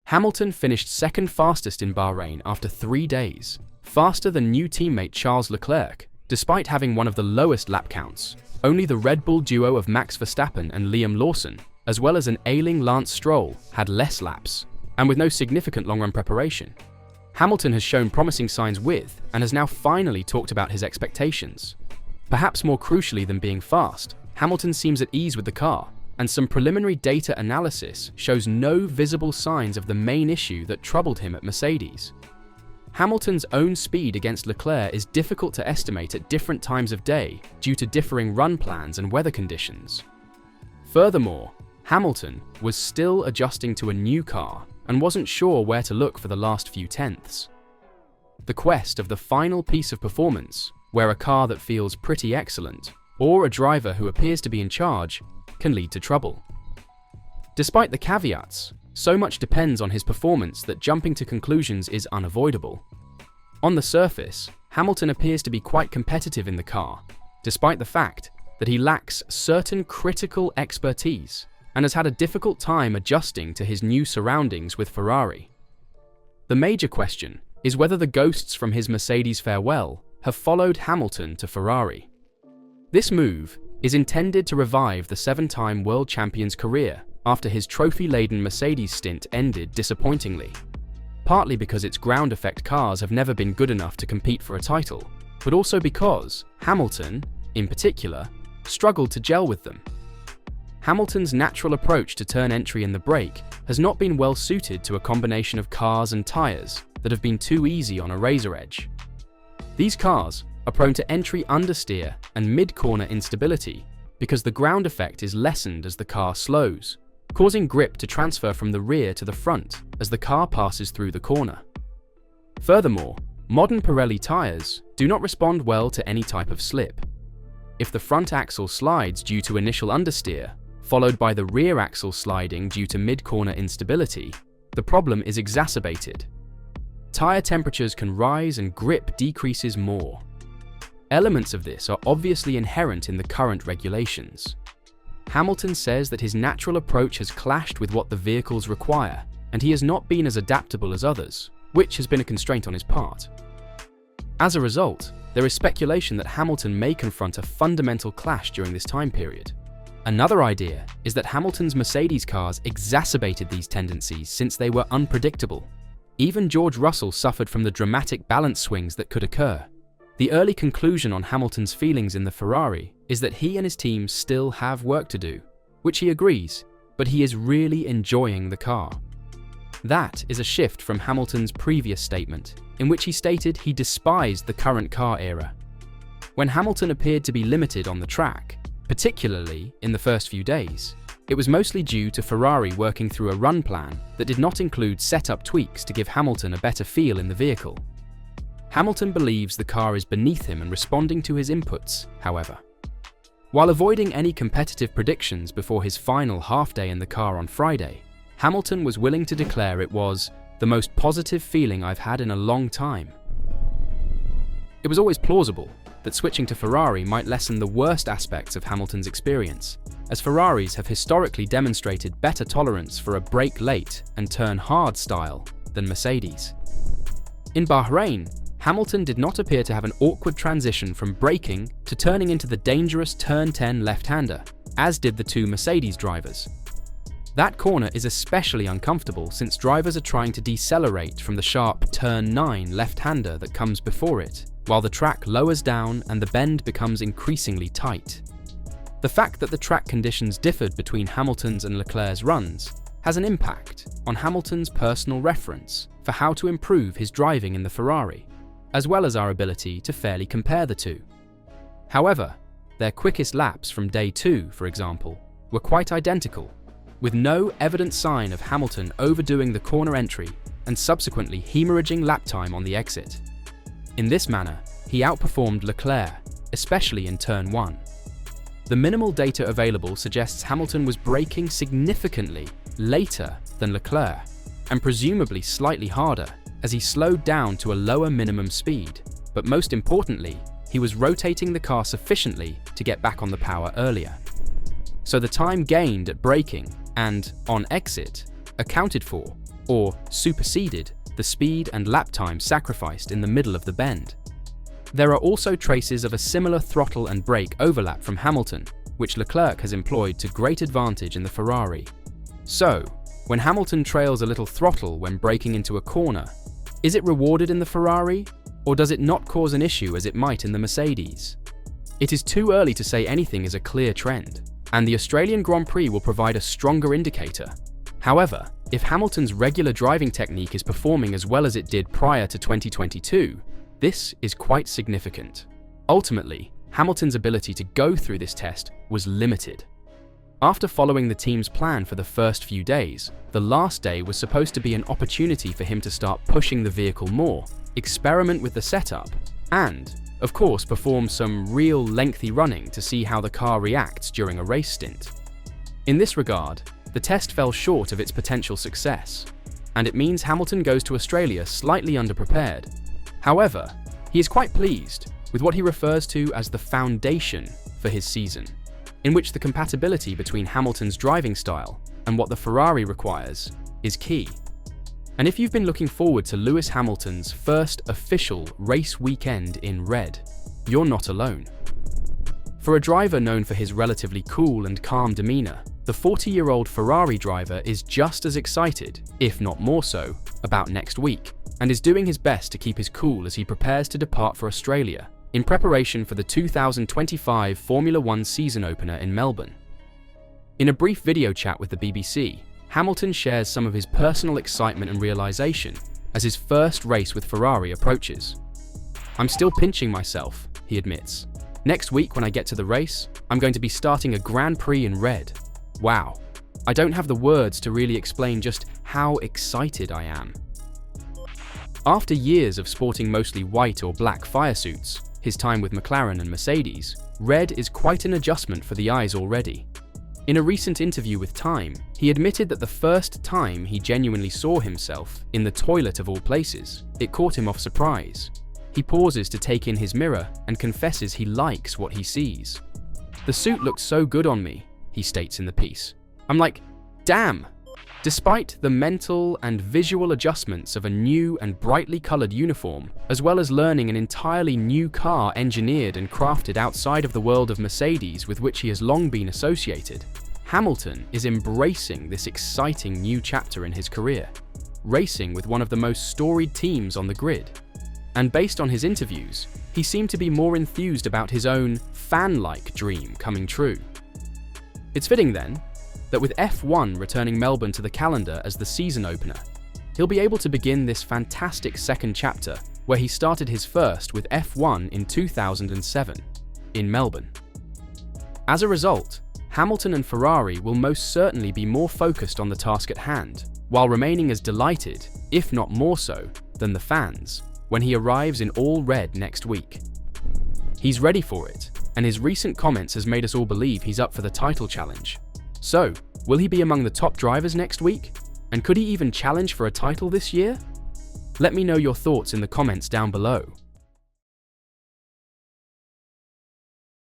Hamilton finished second fastest in Bahrain after 3 days, faster than new teammate Charles Leclerc, despite having one of the lowest lap counts. Only the Red Bull duo of Max Verstappen and Lawson, as well as an ailing Lance Stroll, had less laps, and with no significant long-run preparation. Hamilton has shown promising signs with, and has now finally talked about his expectations. Perhaps more crucially than being fast, Hamilton seems at ease with the car, and some preliminary data analysis shows no visible signs of the main issue that troubled him at Mercedes. Hamilton's own speed against Leclerc is difficult to estimate at different times of day due to differing run plans and weather conditions. Furthermore, Hamilton was still adjusting to a new car and wasn't sure where to look for the last few tenths. The quest of the final piece of performance, where a car that feels pretty excellent, or a driver who appears to be in charge, can lead to trouble. Despite the caveats, so much depends on his performance that jumping to conclusions is unavoidable. On the surface, Hamilton appears to be quite competitive in the car, despite the fact that he lacks certain critical expertise and has had a difficult time adjusting to his new surroundings with Ferrari. The major question is whether the ghosts from his Mercedes farewell have followed Hamilton to Ferrari. This move is intended to revive the 7-time world champion's career after his trophy-laden Mercedes stint ended disappointingly, partly because its ground effect cars have never been good enough to compete for a title, but also because Hamilton, in particular, struggled to gel with them. Hamilton's natural approach to turn entry in the brake has not been well suited to a combination of cars and tyres that have been too easy on a razor edge. These cars are prone to entry understeer and mid-corner instability because the ground effect is lessened as the car slows, causing grip to transfer from the rear to the front as the car passes through the corner. Furthermore, modern Pirelli tyres do not respond well to any type of slip. If the front axle slides due to initial understeer, followed by the rear axle sliding due to mid-corner instability, the problem is exacerbated. Tyre temperatures can rise and grip decreases more. Elements of this are obviously inherent in the current regulations. Hamilton says that his natural approach has clashed with what the vehicles require, and he has not been as adaptable as others, which has been a constraint on his part. As a result, there is speculation that Hamilton may confront a fundamental clash during this time period. Another idea is that Hamilton's Mercedes cars exacerbated these tendencies since they were unpredictable. Even George Russell suffered from the dramatic balance swings that could occur. The early conclusion on Hamilton's feelings in the Ferrari is that he and his team still have work to do, which he agrees, but he is really enjoying the car. That is a shift from Hamilton's previous statement, in which he stated he despised the current car era. When Hamilton appeared to be limited on the track, particularly in the first few days, it was mostly due to Ferrari working through a run plan that did not include setup tweaks to give Hamilton a better feel in the vehicle. Hamilton believes the car is beneath him and responding to his inputs, however. While avoiding any competitive predictions before his final half-day in the car on Friday, Hamilton was willing to declare it was the most positive feeling I've had in a long time. It was always plausible that switching to Ferrari might lessen the worst aspects of Hamilton's experience, as Ferraris have historically demonstrated better tolerance for a brake late and turn hard style than Mercedes. In Bahrain, Hamilton did not appear to have an awkward transition from braking to turning into the dangerous turn 10 left-hander, as did the two Mercedes drivers. That corner is especially uncomfortable since drivers are trying to decelerate from the sharp turn 9 left-hander that comes before it, while the track lowers down and the bend becomes increasingly tight. The fact that the track conditions differed between Hamilton's and Leclerc's runs has an impact on Hamilton's personal reference for how to improve his driving in the Ferrari, as well as our ability to fairly compare the two. However, their quickest laps from day 2, for example, were quite identical, with no evident sign of Hamilton overdoing the corner entry and subsequently hemorrhaging lap time on the exit. In this manner, he outperformed Leclerc, especially in turn 1. The minimal data available suggests Hamilton was braking significantly later than Leclerc, and presumably slightly harder, as he slowed down to a lower minimum speed, but most importantly, he was rotating the car sufficiently to get back on the power earlier. So the time gained at braking and on exit accounted for, or superseded the speed and lap time sacrificed in the middle of the bend. There are also traces of a similar throttle and brake overlap from Hamilton, which Leclerc has employed to great advantage in the Ferrari. So, when Hamilton trails a little throttle when braking into a corner, is it rewarded in the Ferrari, or does it not cause an issue as it might in the Mercedes? It is too early to say anything is a clear trend, and the Australian Grand Prix will provide a stronger indicator. However, if Hamilton's regular driving technique is performing as well as it did prior to 2022, this is quite significant. Ultimately, Hamilton's ability to go through this test was limited. After following the team's plan for the first few days, the last day was supposed to be an opportunity for him to start pushing the vehicle more, experiment with the setup, and, of course, perform some real lengthy running to see how the car reacts during a race stint. In this regard, the test fell short of its potential success, and it means Hamilton goes to Australia slightly underprepared. However, he is quite pleased with what he refers to as the foundation for his season, in which the compatibility between Hamilton's driving style and what the Ferrari requires is key. And if you've been looking forward to Lewis Hamilton's first official race weekend in red, you're not alone. For a driver known for his relatively cool and calm demeanor, the 40-year-old Ferrari driver is just as excited, if not more so, about next week, and is doing his best to keep his cool as he prepares to depart for Australia, in preparation for the 2025 Formula One season opener in Melbourne. In a brief video chat with the BBC, Hamilton shares some of his personal excitement and realization as his first race with Ferrari approaches. "I'm still pinching myself," he admits. "Next week when I get to the race, I'm going to be starting a Grand Prix in red. Wow, I don't have the words to really explain just how excited I am." After years of sporting mostly white or black fire suits, his time with McLaren and Mercedes, red is quite an adjustment for the eyes already. In a recent interview with Time, he admitted that the first time he genuinely saw himself in the toilet of all places, it caught him off surprise. He pauses to take in his mirror and confesses he likes what he sees. "The suit looked so good on me," he states in the piece. "I'm like, damn!" Despite the mental and visual adjustments of a new and brightly colored uniform, as well as learning an entirely new car engineered and crafted outside of the world of Mercedes with which he has long been associated, Hamilton is embracing this exciting new chapter in his career, racing with one of the most storied teams on the grid. And based on his interviews, he seemed to be more enthused about his own fan-like dream coming true. It's fitting then that with F1 returning Melbourne to the calendar as the season opener, he'll be able to begin this fantastic second chapter where he started his first with F1 in 2007, in Melbourne. As a result, Hamilton and Ferrari will most certainly be more focused on the task at hand, while remaining as delighted, if not more so, than the fans, when he arrives in all red next week. He's ready for it, and his recent comments has made us all believe he's up for the title challenge. So, will he be among the top drivers next week? And could he even challenge for a title this year? Let me know your thoughts in the comments down below.